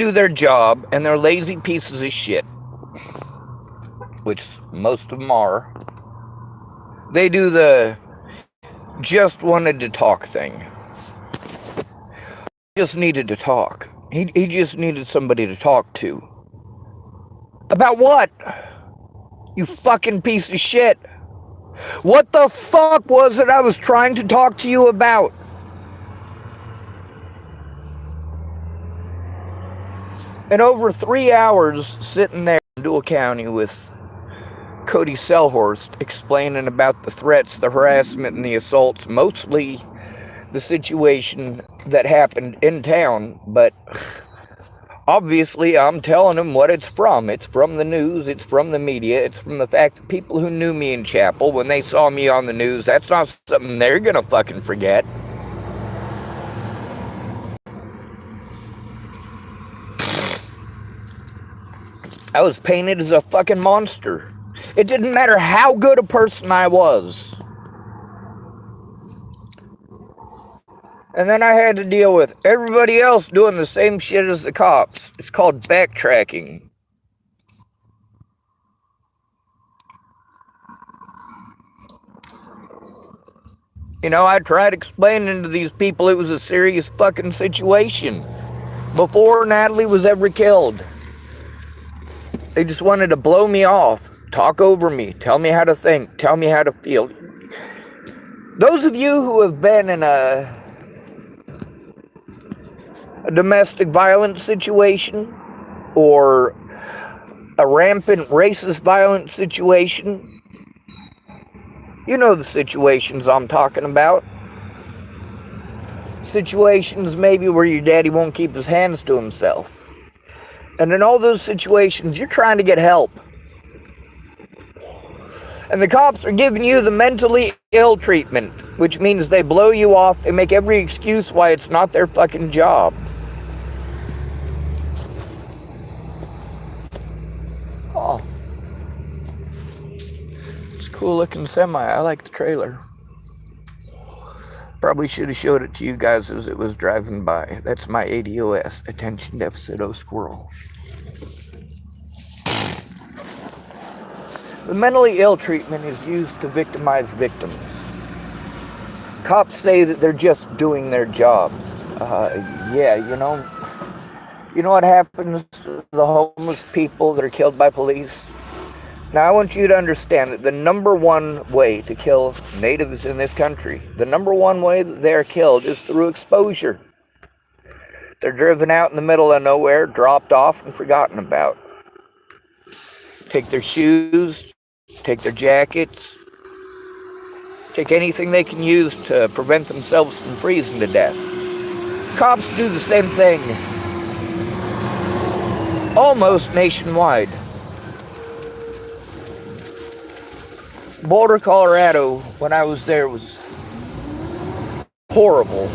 do their job and they're lazy pieces of shit, which most of them are. They do the just wanted to talk thing. Just needed to talk. He just needed somebody to talk to. About what? You fucking piece of shit. What the fuck was it I was trying to talk to you about? And over 3 hours sitting there in Dual County with Cody Selhorst explaining about the threats, the harassment, and the assaults, mostly the situation that happened in town, but obviously I'm telling him what it's from. It's from the news, it's from the media, it's from the fact that people who knew me in Chapel, when they saw me on the news, that's not something they're gonna fucking forget. I was painted as a fucking monster. It didn't matter how good a person I was. And then I had to deal with everybody else doing the same shit as the cops. It's called backtracking. You know, I tried explaining to these people it was a serious fucking situation before Natalie was ever killed. They just wanted to blow me off, talk over me, tell me how to think, tell me how to feel. Those of you who have been in a domestic violence situation or a rampant racist violence situation, you know the situations I'm talking about. Situations maybe where your daddy won't keep his hands to himself. And in all those situations, you're trying to get help. And the cops are giving you the mentally ill treatment, which means they blow you off, they make every excuse why it's not their fucking job. Oh. It's a cool looking semi. I like the trailer. Probably should have showed it to you guys as it was driving by. That's my ADOS, Attention Deficit O Squirrel. The mentally ill treatment is used to victimize victims. Cops say that they're just doing their jobs. Yeah, you know what happens to the homeless people that are killed by police? Now, I want you to understand that the number one way to kill natives in this country, the number one way that they're killed is through exposure. They're driven out in the middle of nowhere, dropped off, and forgotten about. Take their shoes, take their jackets, take anything they can use to prevent themselves from freezing to death. Cops do the same thing almost nationwide. Boulder, Colorado, when I was there, was horrible.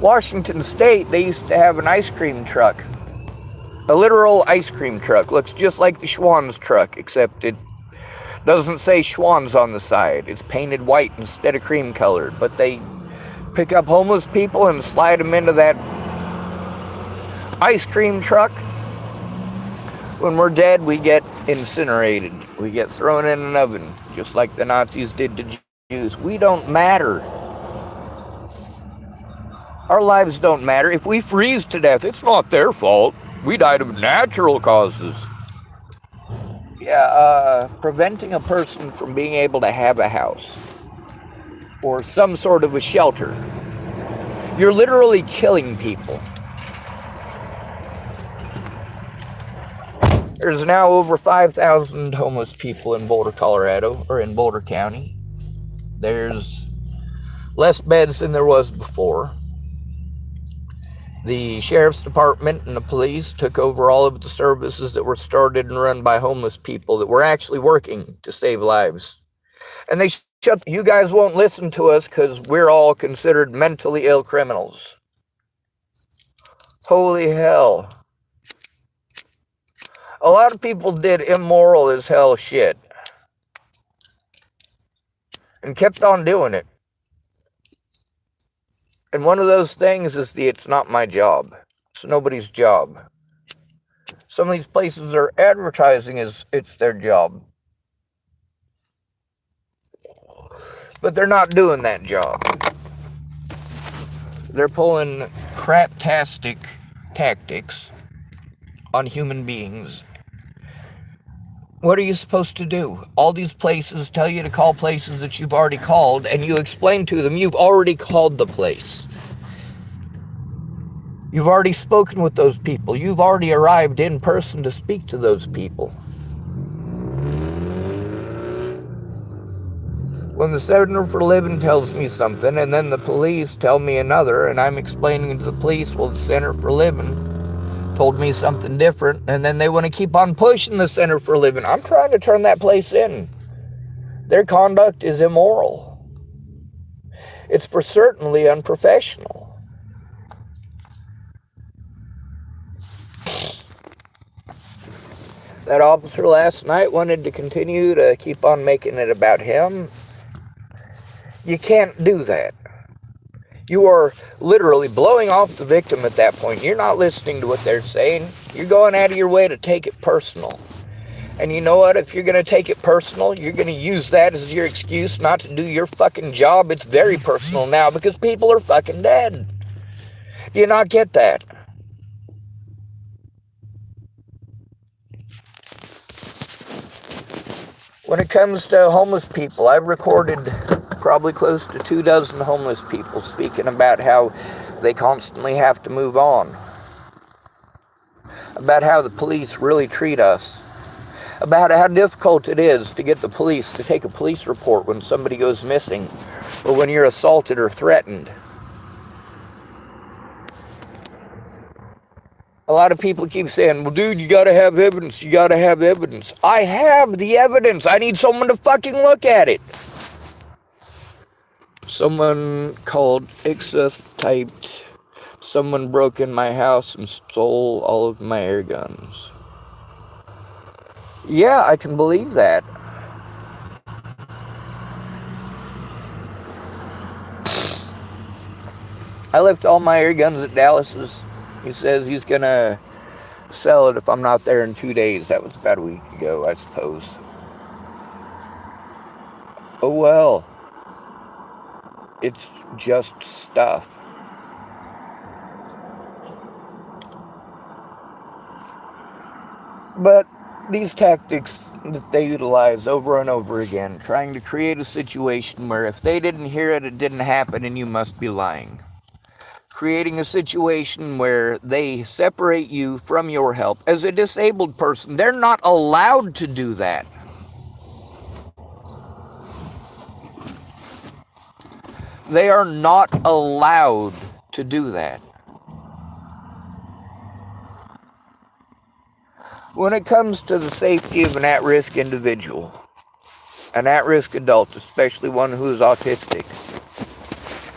Washington State, they used to have an ice cream truck. A literal ice cream truck. Looks just like the Schwann's truck, except it doesn't say Schwann's on the side. It's painted white instead of cream colored. But they pick up homeless people and slide them into that ice cream truck. When we're dead, we get incinerated. We get thrown in an oven, just like the Nazis did to Jews. We don't matter. Our lives don't matter. If we freeze to death, it's not their fault. We died of natural causes. Yeah, preventing a person from being able to have a house or some sort of a shelter. You're literally killing people. There's now over 5,000 homeless people in Boulder, Colorado, or in Boulder County. There's less beds than there was before. The sheriff's department and the police took over all of the services that were started and run by homeless people that were actually working to save lives. And they shut. You guys won't listen to us because we're all considered mentally ill criminals. Holy hell. A lot of people did immoral as hell shit and kept on doing it. And one of those things is the it's not my job nobody's job. Some of these places are advertising as it's their job. But they're not doing that job. They're pulling craptastic tactics on human beings. What are you supposed to do? All these places tell you to call places that you've already called, and you explain to them you've already called the place. You've already spoken with those people. You've already arrived in person to speak to those people. When the Center for Living tells me something, and then the police tell me another, and I'm explaining to the police, well, the Center for Living told me something different, and then they want to keep on pushing the Center for Living. I'm trying to turn that place in. Their conduct is immoral. It's for certainly unprofessional. That officer last night wanted to continue to keep on making it about him. You can't do that. You are literally blowing off the victim at that point. You're not listening to what they're saying. You're going out of your way to take it personal. And you know what? If you're going to take it personal, you're going to use that as your excuse not to do your fucking job. It's very personal now because people are fucking dead. Do you not get that? When it comes to homeless people, I've recorded probably close to 24 homeless people speaking about how they constantly have to move on. About how the police really treat us. About how difficult it is to get the police to take a police report when somebody goes missing or when you're assaulted or threatened. A lot of people keep saying, well, dude, you gotta have evidence, you gotta have evidence. I have the evidence. I need someone to fucking look at it. Someone called Ixeth typed, someone broke in my house and stole all of my air guns. Yeah, I can believe that. I left all my air guns at Dallas's. He says he's gonna sell it if I'm not there in 2 days. That was about a week ago, I suppose. Oh well. It's just stuff. But these tactics that they utilize over and over again, trying to create a situation where if they didn't hear it, it didn't happen and you must be lying. Creating a situation where they separate you from your help. As a disabled person, they're not allowed to do that. They are not allowed to do that. When it comes to the safety of an at-risk individual, an at-risk adult, especially one who is autistic,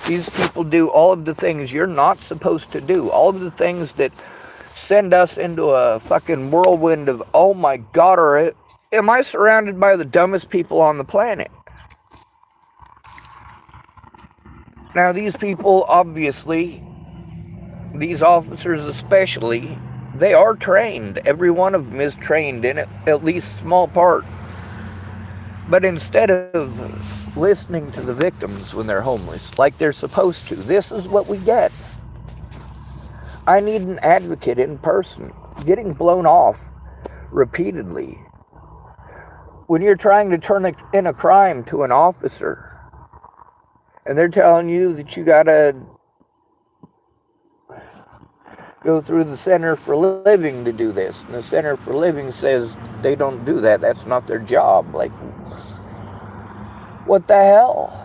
these people do all of the things you're not supposed to do. All of the things that send us into a fucking whirlwind of, oh my God, am I surrounded by the dumbest people on the planet? Now, these people, obviously, these officers especially, they are trained. Every one of them is trained in at least small part. But instead of listening to the victims when they're homeless, like they're supposed to, this is what we get. I need an advocate in person. Getting blown off repeatedly. When you're trying to turn in a crime to an officer, and they're telling you that you gotta go through the Center for Living to do this. And the Center for Living says they don't do that. That's not their job. Like, what the hell?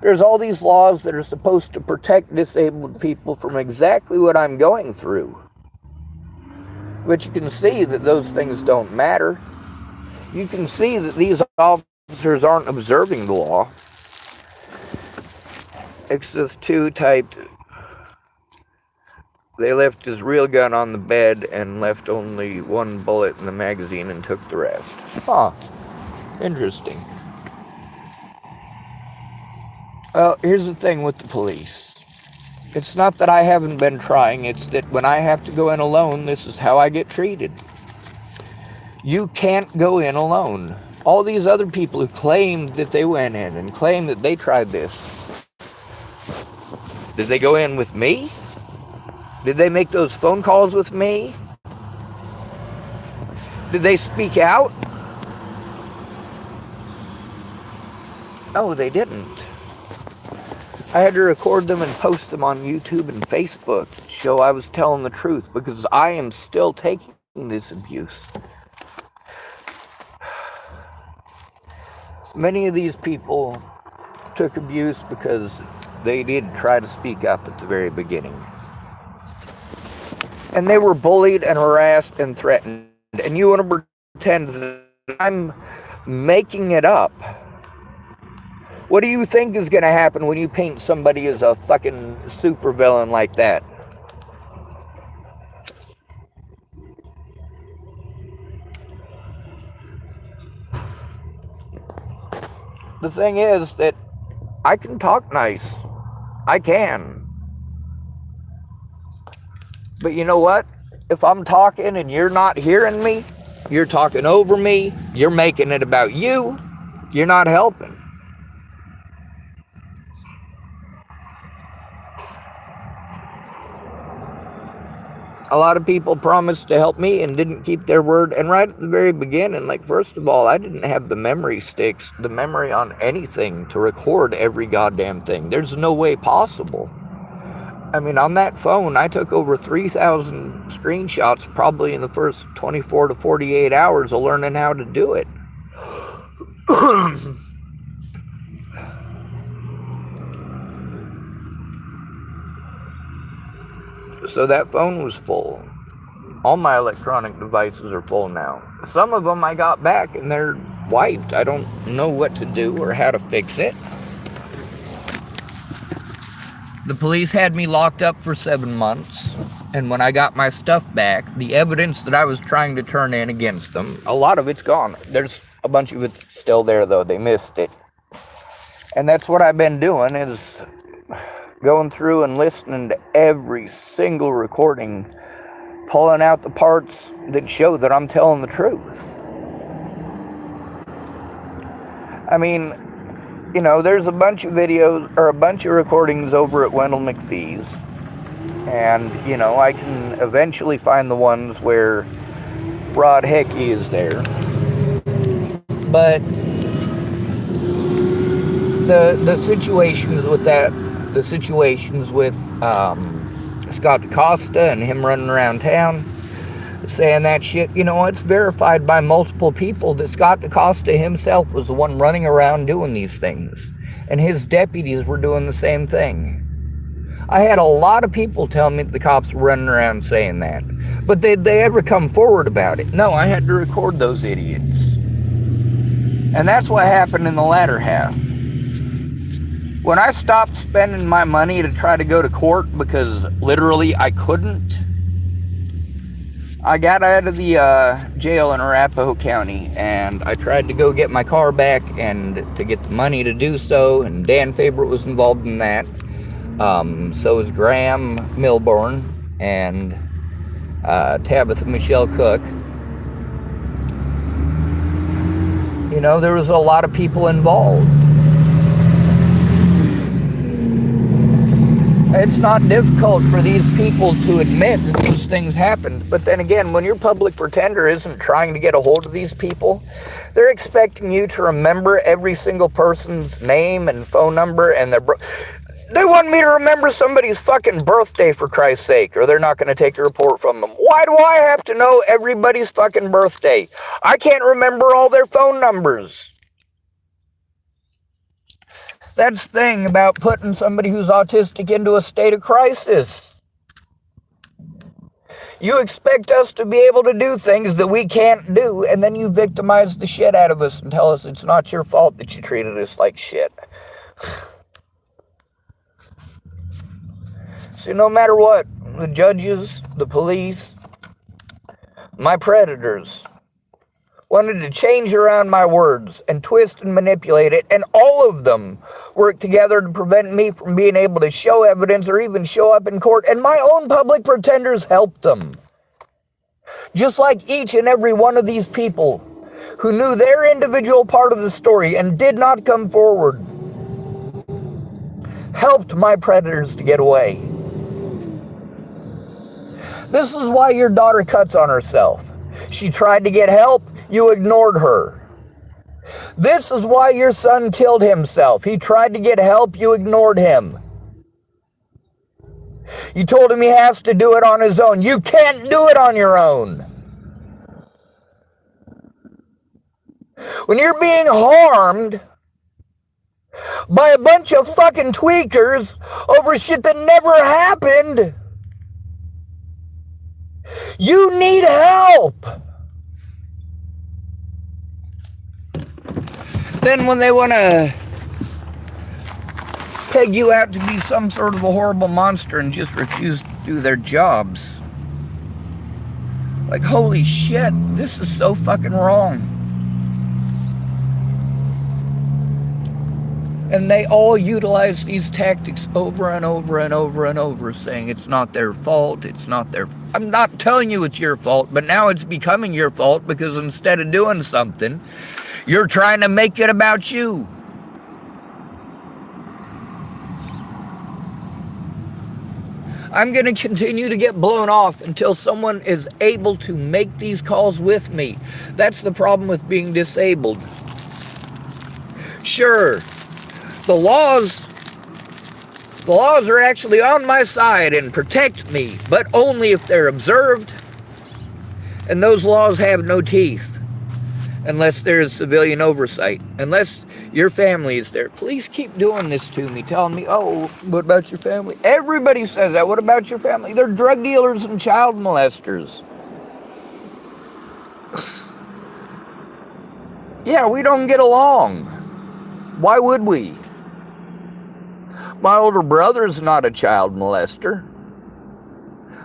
There's all these laws that are supposed to protect disabled people from exactly what I'm going through. But you can see that those things don't matter. You can see that these officers aren't observing the law. Exodus 2 typed, they left his real gun on the bed and left only one bullet in the magazine and took the rest. Huh. Interesting. Well, here's the thing with the police. It's not that I haven't been trying, it's that when I have to go in alone, this is how I get treated. You can't go in alone. All these other people who claimed that they went in and claimed that they tried this, did they go in with me? Did they make those phone calls with me? Did they speak out? No, they didn't. I had to record them and post them on YouTube and Facebook to show I was telling the truth, because I am still taking this abuse. Many of these people took abuse because they did try to speak up at the very beginning. And they were bullied and harassed and threatened. And you want to pretend that I'm making it up. What do you think is going to happen when you paint somebody as a fucking supervillain like that? The thing is that I can talk nice. I can. But you know what? If I'm talking and you're not hearing me, you're talking over me, you're making it about you, you're not helping. A lot of people promised to help me and didn't keep their word. And right at the very beginning, like, first of all, I didn't have the memory sticks, the memory on anything to record every goddamn thing. There's no way possible. I mean, on that phone, I took over 3,000 screenshots probably in the first 24 to 48 hours of learning how to do it. So that phone was full. All my electronic devices are full now. Some of them I got back and they're wiped. I don't know what to do or how to fix it. The police had me locked up for 7 months. And when I got my stuff back, the evidence that I was trying to turn in against them, a lot of it's gone. There's a bunch of it still there, though. They missed it. And that's what I've been doing, is going through and listening to every single recording, pulling out the parts that show that I'm telling the truth. I mean, you know, there's a bunch of videos, or a bunch of recordings over at Wendell McPhee's. And, you know, I can eventually find the ones where Rod Hecky is there. But the situations with that, the situations with Scott DaCosta and him running around town saying that shit, you know, it's verified by multiple people that Scott DaCosta himself was the one running around doing these things. And his deputies were doing the same thing. I had a lot of people tell me that the cops were running around saying that. But did they ever come forward about it? No, I had to record those idiots. And that's what happened in the latter half. When I stopped spending my money to try to go to court because literally I couldn't, I got out of the jail in Arapahoe County and I tried to go get my car back and to get the money to do so, and Dan Favorite was involved in that. So was Graham Milborn and Tabitha Michelle Cook. You know, there was a lot of people involved. It's not difficult for these people to admit that these things happened. But then again, when your public pretender isn't trying to get a hold of these people, they're expecting you to remember every single person's name and phone number and their... They want me to remember somebody's fucking birthday, for Christ's sake, or they're not going to take a report from them. Why do I have to know everybody's fucking birthday? I can't remember all their phone numbers. That's the thing about putting somebody who's autistic into a state of crisis. You expect us to be able to do things that we can't do, and then you victimize the shit out of us and tell us it's not your fault that you treated us like shit. See, no matter what, the judges, the police, my predators, wanted to change around my words and twist and manipulate it, and all of them worked together to prevent me from being able to show evidence or even show up in court, and my own public pretenders helped them. Just like each and every one of these people who knew their individual part of the story and did not come forward, helped my predators to get away. This is why your daughter cuts on herself. She tried to get help, you ignored her. This is why your son killed himself. He tried to get help, you ignored him. You told him he has to do it on his own. You can't do it on your own. When you're being harmed by a bunch of fucking tweakers over shit that never happened, you need help. Then when they want to peg you out to be some sort of a horrible monster and just refuse to do their jobs, like, holy shit, this is so fucking wrong. And they all utilize these tactics over and over and over and over, saying it's not their fault, it's not their... I'm not telling you it's your fault, but now it's becoming your fault because instead of doing something, you're trying to make it about you. I'm going to continue to get blown off until someone is able to make these calls with me. That's the problem with being disabled. Sure, the laws are actually on my side and protect me, but only if they're observed. And those laws have no teeth unless there's civilian oversight, unless your family is there. Please keep doing this to me, telling me, oh, what about your family? Everybody says that. What about your family? They're drug dealers and child molesters. Yeah, we don't get along. Why would we? My older brother is not a child molester.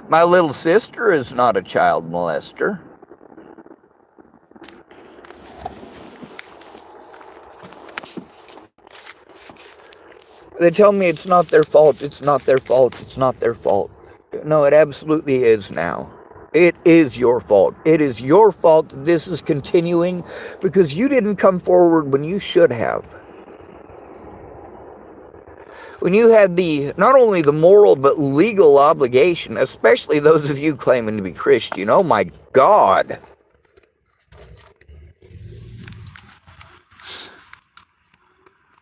My little sister is not a child molester. They tell me it's not their fault, it's not their fault, it's not their fault. No, it absolutely is now. It is your fault. It is your fault that this is continuing because you didn't come forward when you should have. When you had the, not only the moral, but legal obligation, especially those of you claiming to be Christian. Oh my God.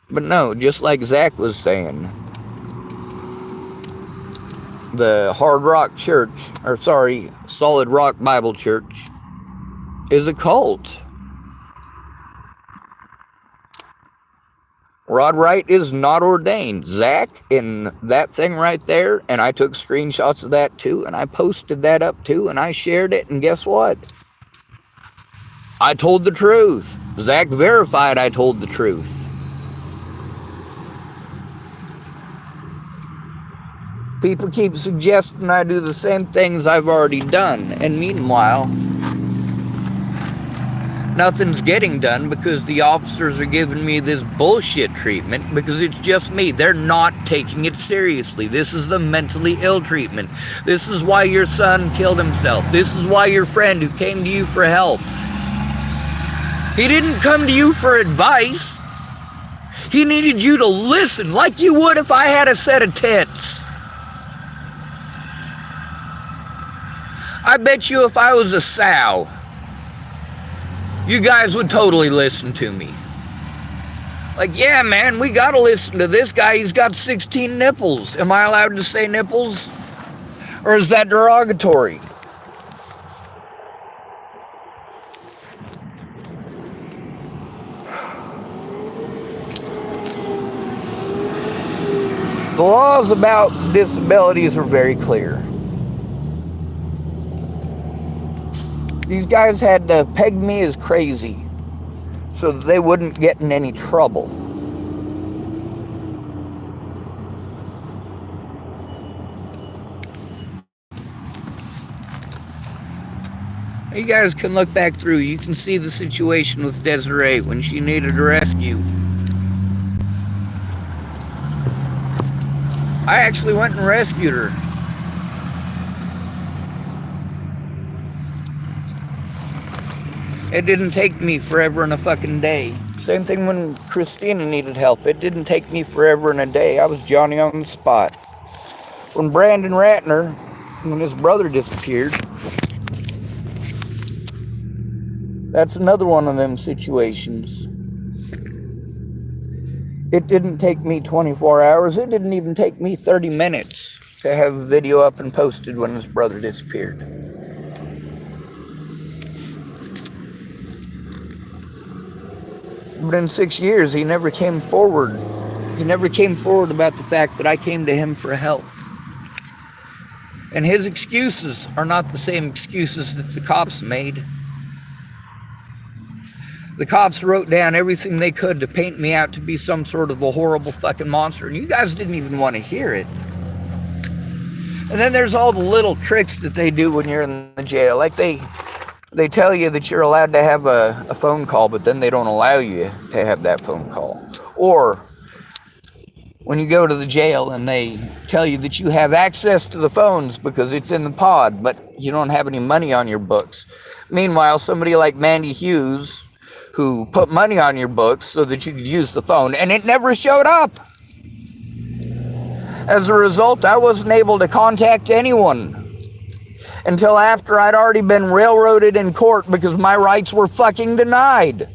But no, just like Zach was saying, the Hard Rock Church, or sorry, Solid Rock Bible Church, is a cult. Rod Wright is not ordained. Zach, in that thing right there, and I took screenshots of that too, and I posted that up too, and I shared it, and guess what? I told the truth. Zach verified I told the truth. People keep suggesting I do the same things I've already done, and meanwhile, nothing's getting done because the officers are giving me this bullshit treatment because it's just me. They're not taking it seriously. This is the mentally ill treatment. This is why your son killed himself. This is why your friend who came to you for help, he didn't come to you for advice. He needed you to listen like you would if I had a set of tits. I bet you if I was a sow, you guys would totally listen to me. Like, yeah, man, we gotta listen to this guy. He's got 16 nipples. Am I allowed to say nipples? Or is that derogatory? The laws about disabilities are very clear. These guys had to peg me as crazy so that they wouldn't get in any trouble. You guys can look back through. You can see the situation with Desiree when she needed a rescue. I actually went and rescued her. It didn't take me forever and a fucking day. Same thing when Christina needed help. It didn't take me forever and a day. I was Johnny on the spot. When Brandon Ratner, when his brother disappeared, that's another one of them situations. It didn't take me 24 hours. It didn't even take me 30 minutes to have a video up and posted when his brother disappeared. But in 6 years, he never came forward. He never came forward about the fact that I came to him for help. And his excuses are not the same excuses that the cops made. The cops wrote down everything they could to paint me out to be some sort of a horrible fucking monster, and you guys didn't even want to hear it. And then there's all the little tricks that they do when you're in the jail. Like they tell you that you're allowed to have a phone call, but then they don't allow you to have that phone call. Or when you go to the jail and they tell you that you have access to the phones because it's in the pod, but you don't have any money on your books. Meanwhile, somebody like Mandy Hughes, who put money on your books so that you could use the phone, and it never showed up. As a result, I wasn't able to contact anyone until after I'd already been railroaded in court because my rights were fucking denied.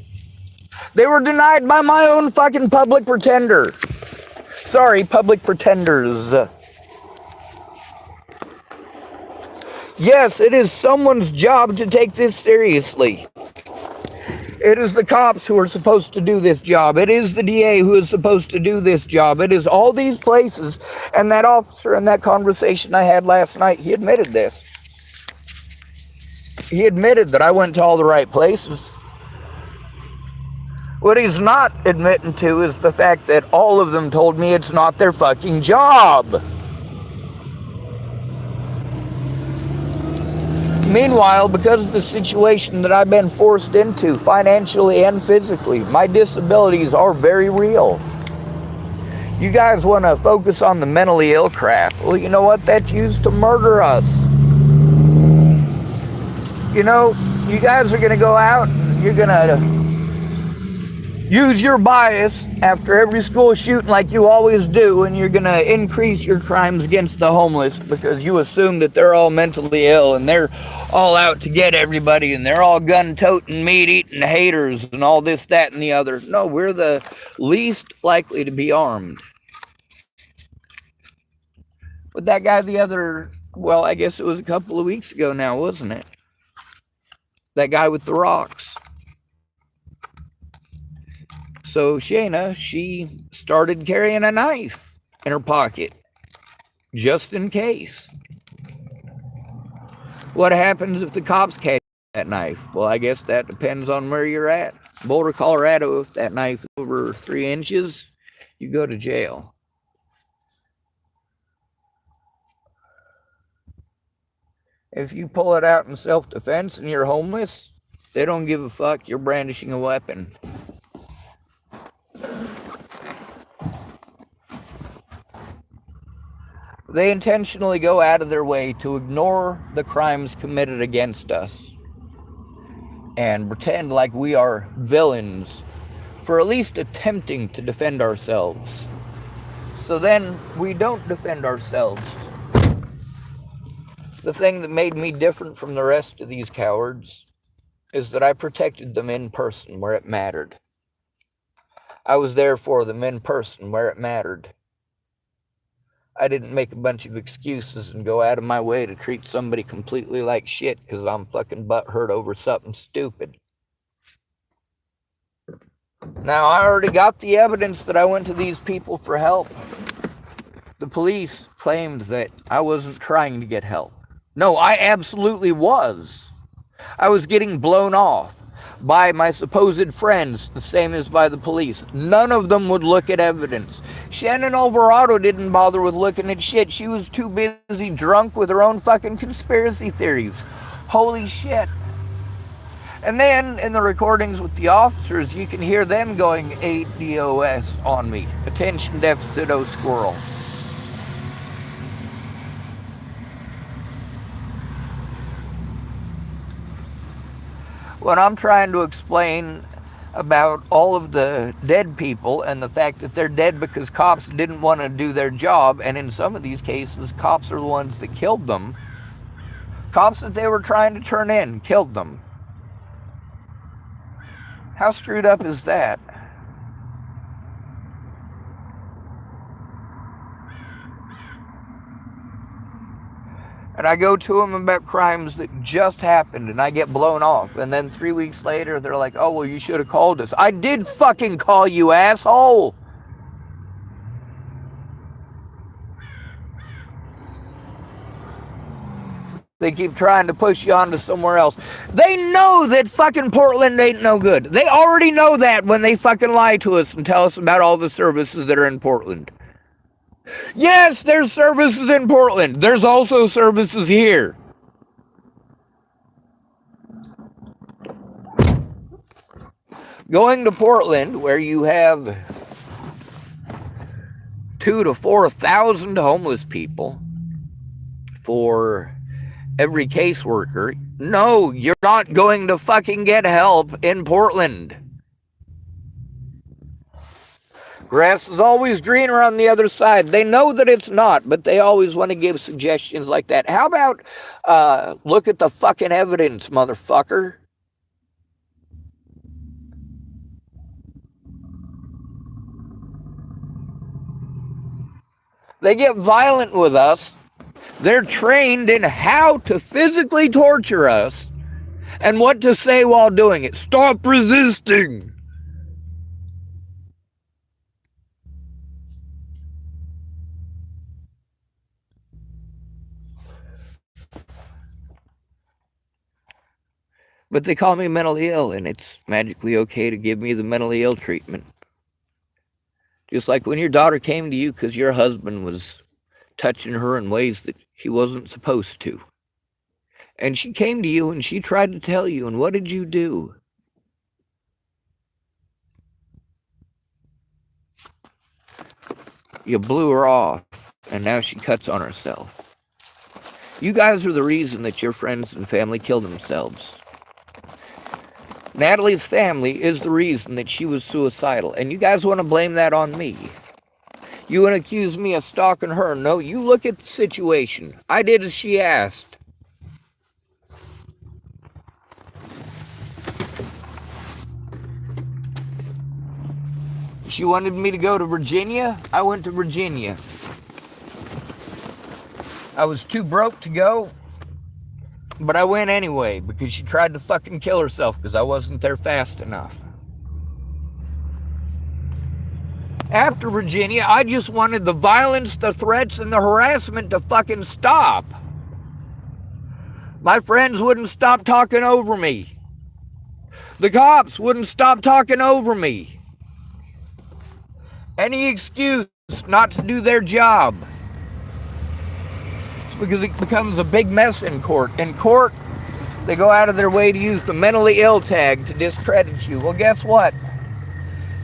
They were denied by my own fucking public pretender. Sorry, public pretenders. Yes, it is someone's job to take this seriously. It is the cops who are supposed to do this job. It is the DA who is supposed to do this job. It is all these places. And that officer in that conversation I had last night, he admitted this. He admitted that I went to all the right places. What he's not admitting to is the fact that all of them told me it's not their fucking job. Meanwhile, because of the situation that I've been forced into financially and physically, my disabilities are very real. You guys want to focus on the mentally ill crap. Well, you know what? That's used to murder us. You know, you guys are going to go out and you're going to use your bias after every school shooting like you always do, and you're going to increase your crimes against the homeless because you assume that they're all mentally ill and they're all out to get everybody and they're all gun-toting, meat-eating haters and all this, that, and the other. No, we're the least likely to be armed. But that guy well, I guess it was a couple of weeks ago now, wasn't it? That guy with the rocks. So Shayna, she started carrying a knife in her pocket, just in case. What happens if the cops catch that knife? Well, I guess that depends on where you're at. Boulder, Colorado, if that knife is over 3 inches, you go to jail. If you pull it out in self-defense and you're homeless, they don't give a fuck. You're brandishing a weapon. They intentionally go out of their way to ignore the crimes committed against us and pretend like we are villains for at least attempting to defend ourselves. So then we don't defend ourselves. The thing that made me different from the rest of these cowards is that I protected them in person where it mattered. I was there for them in person where it mattered. I didn't make a bunch of excuses and go out of my way to treat somebody completely like shit because I'm fucking butthurt over something stupid. Now, I already got the evidence that I went to these people for help. The police claimed that I wasn't trying to get help. No, I absolutely was. I was getting blown off by my supposed friends, the same as by the police. None of them would look at evidence. Shannon Alvarado didn't bother with looking at shit. She was too busy drunk with her own fucking conspiracy theories. Holy shit. And then in the recordings with the officers, you can hear them going ADOS on me. Attention deficit O squirrel. When I'm trying to explain about all of the dead people and the fact that they're dead because cops didn't want to do their job, and in some of these cases, cops are the ones that killed them. Cops that they were trying to turn in killed them. How screwed up is that? And I go to them about crimes that just happened, and I get blown off. And then 3 weeks later, they're like, oh, well, you should have called us. I did fucking call you, asshole. They keep trying to push you on to somewhere else. They know that fucking Portland ain't no good. They already know that when they fucking lie to us and tell us about all the services that are in Portland. Yes, there's services in Portland. There's also services here. Going to Portland, where you have 2,000 to 4,000 homeless people for every caseworker. No, you're not going to fucking get help in Portland. Grass is always greener on the other side. They know that it's not, but they always want to give suggestions like that. How about look at the fucking evidence, motherfucker? They get violent with us. They're trained in how to physically torture us and what to say while doing it. Stop resisting. But they call me mentally ill, and it's magically okay to give me the mentally ill treatment. Just like when your daughter came to you because your husband was touching her in ways that he wasn't supposed to. And she came to you and she tried to tell you, and what did you do? You blew her off, and now she cuts on herself. You guys are the reason that your friends and family killed themselves. Natalie's family is the reason that she was suicidal, and you guys want to blame that on me. You want to accuse me of stalking her. No, you look at the situation. I did as she asked. She wanted me to go to Virginia. I went to Virginia. I was too broke to go, but I went anyway because she tried to fucking kill herself because I wasn't there fast enough. After Virginia, I just wanted the violence, the threats, and the harassment to fucking stop. My friends wouldn't stop talking over me. The cops wouldn't stop talking over me. Any excuse not to do their job. It's because it becomes a big mess in court. In court, they go out of their way to use the mentally ill tag to discredit you. Well, guess what?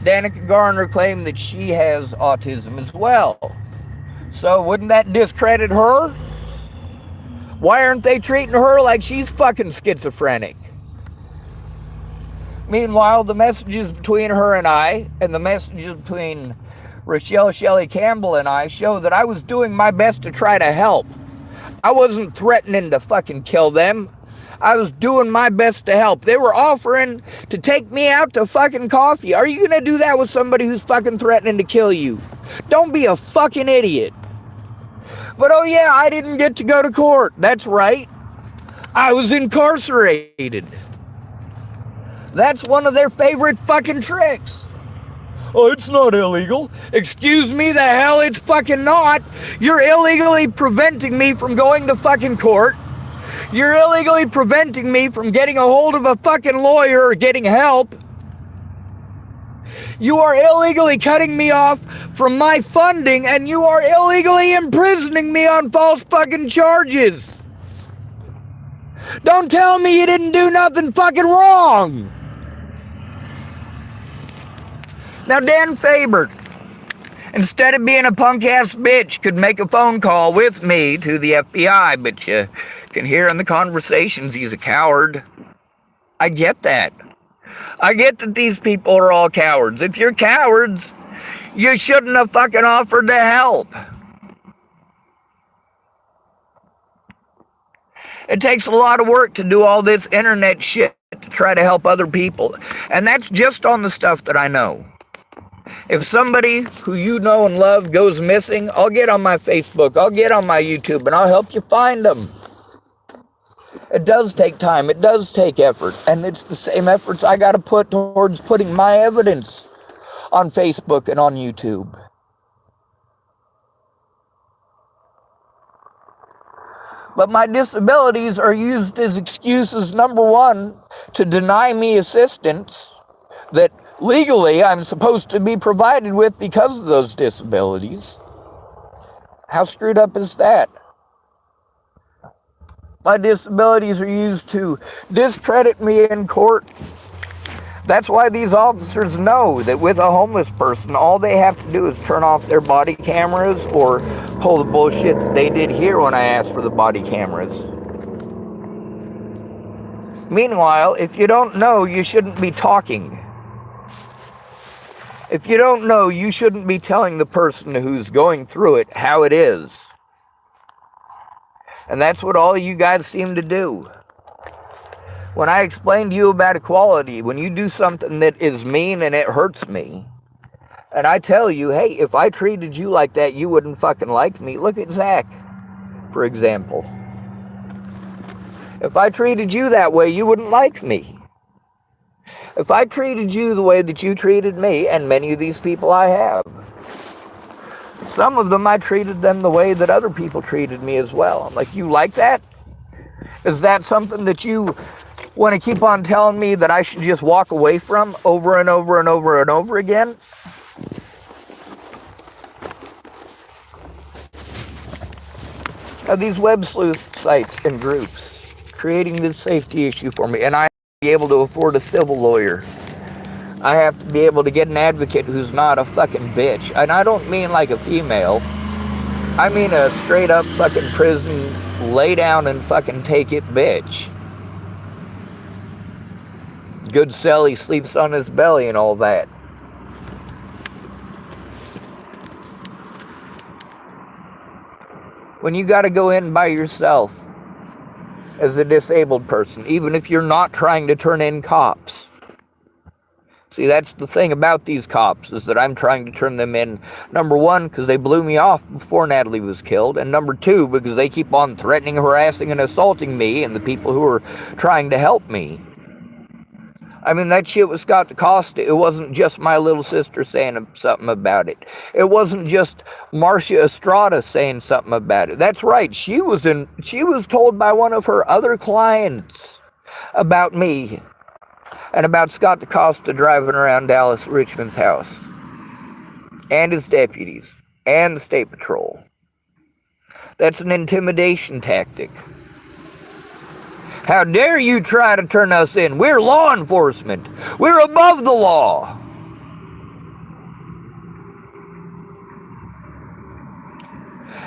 Danica Garner claimed that she has autism as well. So wouldn't that discredit her? Why aren't they treating her like she's fucking schizophrenic? Meanwhile, the messages between her and I, and the messages between Rochelle Shelley Campbell and I, show that I was doing my best to try to help. I wasn't threatening to fucking kill them. I was doing my best to help. They were offering to take me out to fucking coffee. Are you gonna do that with somebody who's fucking threatening to kill you? Don't be a fucking idiot. But oh yeah, I didn't get to go to court. That's right. I was incarcerated. That's one of their favorite fucking tricks. Oh, it's not illegal. Excuse me, the hell it's fucking not. You're illegally preventing me from going to fucking court. You're illegally preventing me from getting a hold of a fucking lawyer or getting help. You are illegally cutting me off from my funding, and you are illegally imprisoning me on false fucking charges. Don't tell me you didn't do nothing fucking wrong. Now, Dan Faber, instead of being a punk-ass bitch, could make a phone call with me to the FBI, but you can hear in the conversations he's a coward. I get that. I get that these people are all cowards. If you're cowards, you shouldn't have fucking offered to help. It takes a lot of work to do all this internet shit to try to help other people. And that's just on the stuff that I know. If somebody who you know and love goes missing, I'll get on my Facebook, I'll get on my YouTube, and I'll help you find them. It does take time, it does take effort, and it's the same efforts I got to put towards putting my evidence on Facebook and on YouTube. But my disabilities are used as excuses, number one, to deny me assistance that legally I'm supposed to be provided with because of those disabilities. How screwed up is that? My disabilities are used to discredit me in court. That's why these officers know that with a homeless person, all they have to do is turn off their body cameras or pull the bullshit that they did here when I asked for the body cameras. Meanwhile, if you don't know, you shouldn't be talking. If you don't know, you shouldn't be telling the person who's going through it how it is. And that's what all you guys seem to do. When I explain to you about equality, when you do something that is mean and it hurts me, and I tell you, hey, if I treated you like that, you wouldn't fucking like me. Look at Zach, for example. If I treated you that way, you wouldn't like me. If I treated you the way that you treated me, and many of these people I have, some of them I treated them the way that other people treated me as well. I'm like, you like that? Is that something that you want to keep on telling me that I should just walk away from over and over and over and over again? Now, these web sleuth sites and groups creating this safety issue for me, and I have to be able to afford a civil lawyer. I have to be able to get an advocate who's not a fucking bitch. And I don't mean like a female. I mean a straight up fucking prison, lay down and fucking take it bitch. Good Sally sleeps on his belly and all that. When you gotta go in by yourself as a disabled person, even if you're not trying to turn in cops. See, that's the thing about these cops, is that I'm trying to turn them in, number one, because they blew me off before Natalie was killed, and number two, because they keep on threatening, harassing, and assaulting me and the people who are trying to help me. I mean, that shit with Scott DaCosta, it wasn't just my little sister saying something about it. It wasn't just Marcia Estrada saying something about it. That's right, she was told by one of her other clients about me. And about Scott DaCosta driving around Dallas Richmond's house. And his deputies. And the State Patrol. That's an intimidation tactic. How dare you try to turn us in? We're law enforcement. We're above the law.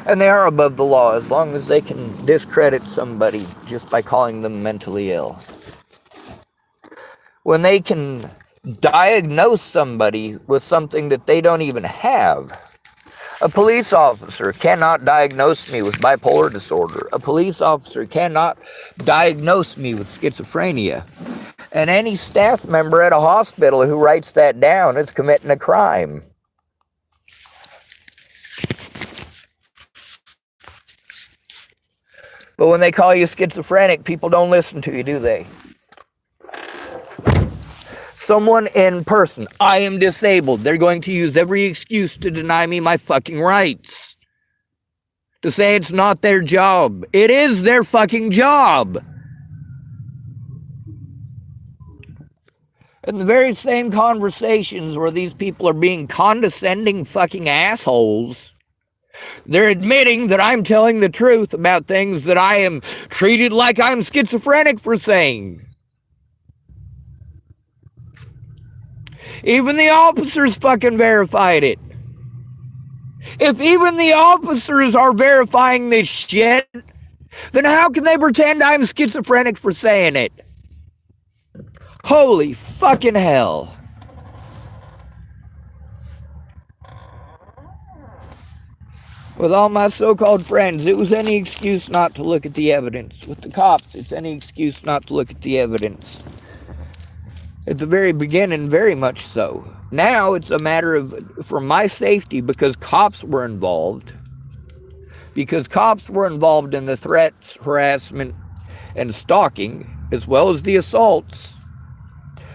And they are above the law as long as they can discredit somebody just by calling them mentally ill. When they can diagnose somebody with something that they don't even have. A police officer cannot diagnose me with bipolar disorder. A police officer cannot diagnose me with schizophrenia. And any staff member at a hospital who writes that down is committing a crime. But when they call you schizophrenic, people don't listen to you, do they? Someone in person, I am disabled. They're going to use every excuse to deny me my fucking rights. To say it's not their job. It is their fucking job. In the very same conversations where these people are being condescending fucking assholes, They're admitting that I'm telling the truth about things that I am treated like I'm schizophrenic for saying. Even the officers fucking verified it. If even the officers are verifying this shit, then how can they pretend I'm schizophrenic for saying it? Holy fucking hell. With all my so-called friends, it was any excuse not to look at the evidence. With the cops, it's any excuse not to look at the evidence. At the very beginning, very much so. Now it's a matter of, for my safety, because cops were involved. Because cops were involved in the threats, harassment, and stalking, as well as the assaults.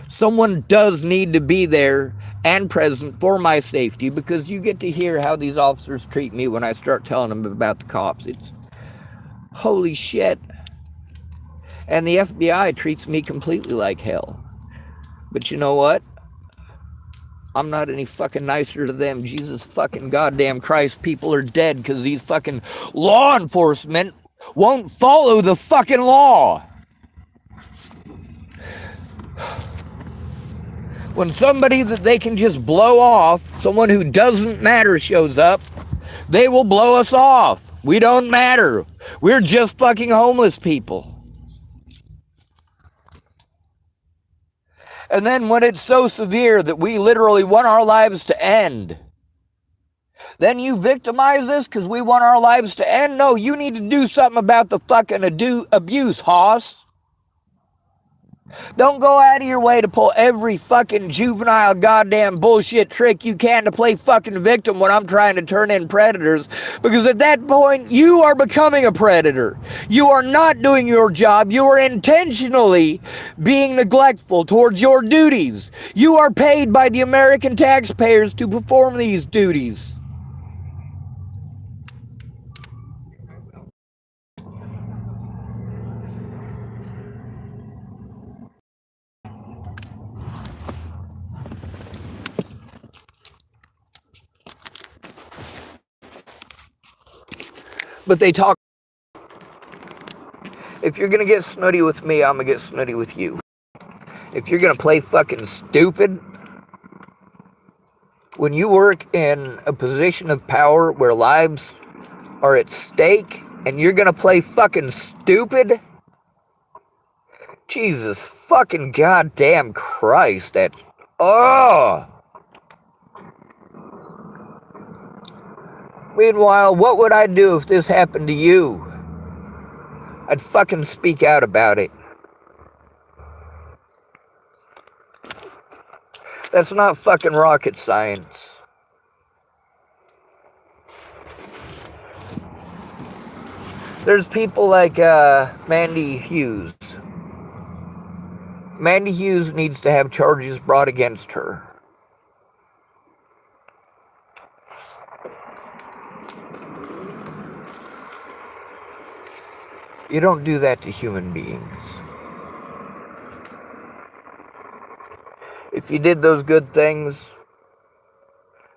Someone does need to be there and present for my safety, because you get to hear how these officers treat me when I start telling them about the cops. It's holy shit. And the FBI treats me completely like hell. But you know what? I'm not any fucking nicer to them. Jesus fucking goddamn Christ, people are dead because these fucking law enforcement won't follow the fucking law. When somebody that they can just blow off, someone who doesn't matter shows up, they will blow us off. We don't matter. We're just fucking homeless people. And then when it's so severe that we literally want our lives to end, then you victimize us because we want our lives to end? No, you need to do something about the fucking abuse, Hoss. Don't go out of your way to pull every fucking juvenile goddamn bullshit trick you can to play fucking victim when I'm trying to turn in predators. Because at that point, you are becoming a predator. You are not doing your job. You are intentionally being neglectful towards your duties. You are paid by the American taxpayers to perform these duties. But they talk. If you're going to get snooty with me, I'm going to get snooty with you. If you're going to play fucking stupid, when you work in a position of power where lives are at stake and you're going to play fucking stupid, Jesus fucking goddamn Christ, that's, oh. Meanwhile, what would I do if this happened to you? I'd fucking speak out about it. That's not fucking rocket science. There's people like Mandy Hughes. Mandy Hughes needs to have charges brought against her. You don't do that to human beings. If you did those good things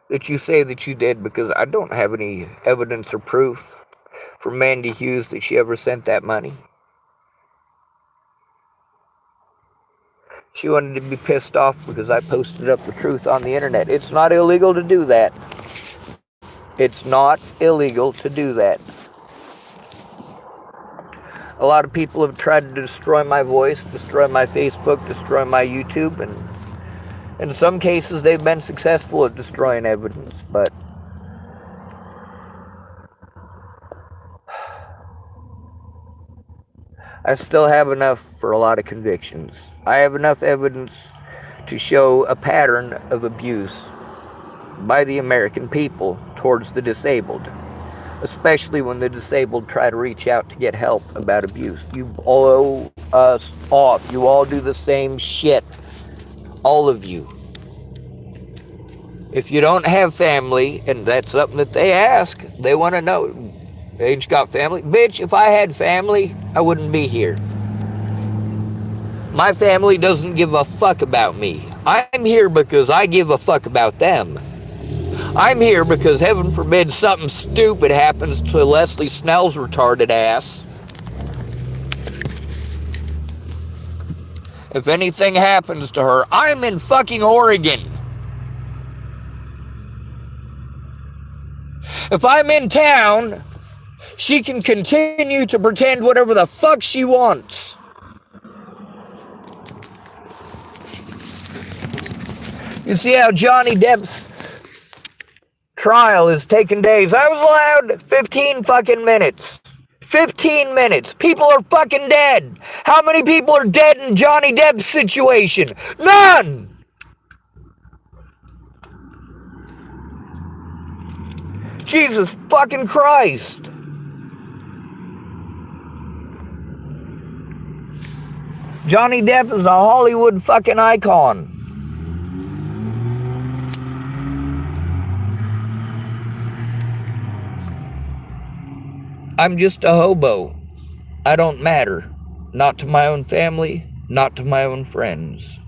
that you say that you did, because I don't have any evidence or proof from Mandy Hughes that she ever sent that money. She wanted to be pissed off because I posted up the truth on the internet. It's not illegal to do that. It's not illegal to do that. A lot of people have tried to destroy my voice, destroy my Facebook, destroy my YouTube, and in some cases they've been successful at destroying evidence, but I still have enough for a lot of convictions. I have enough evidence to show a pattern of abuse by the American people towards the disabled, especially when the disabled try to reach out to get help about abuse. You blow us off. You all do the same shit. All of you. If you don't have family, and that's something that they ask, they want to know, ain't you got family? Bitch, if I had family, I wouldn't be here. My family doesn't give a fuck about me. I'm here because I give a fuck about them. I'm here because heaven forbid something stupid happens to Leslie Snell's retarded ass. If anything happens to her, I'm in fucking Oregon. If I'm in town, she can continue to pretend whatever the fuck she wants. You see how Johnny Depp's trial is taking days. I was allowed 15 fucking minutes. 15 minutes. People are fucking dead. How many people are dead in Johnny Depp's situation? None! Jesus fucking Christ. Johnny Depp is a Hollywood fucking icon. I'm just a hobo. I don't matter. Not to my own family, not to my own friends.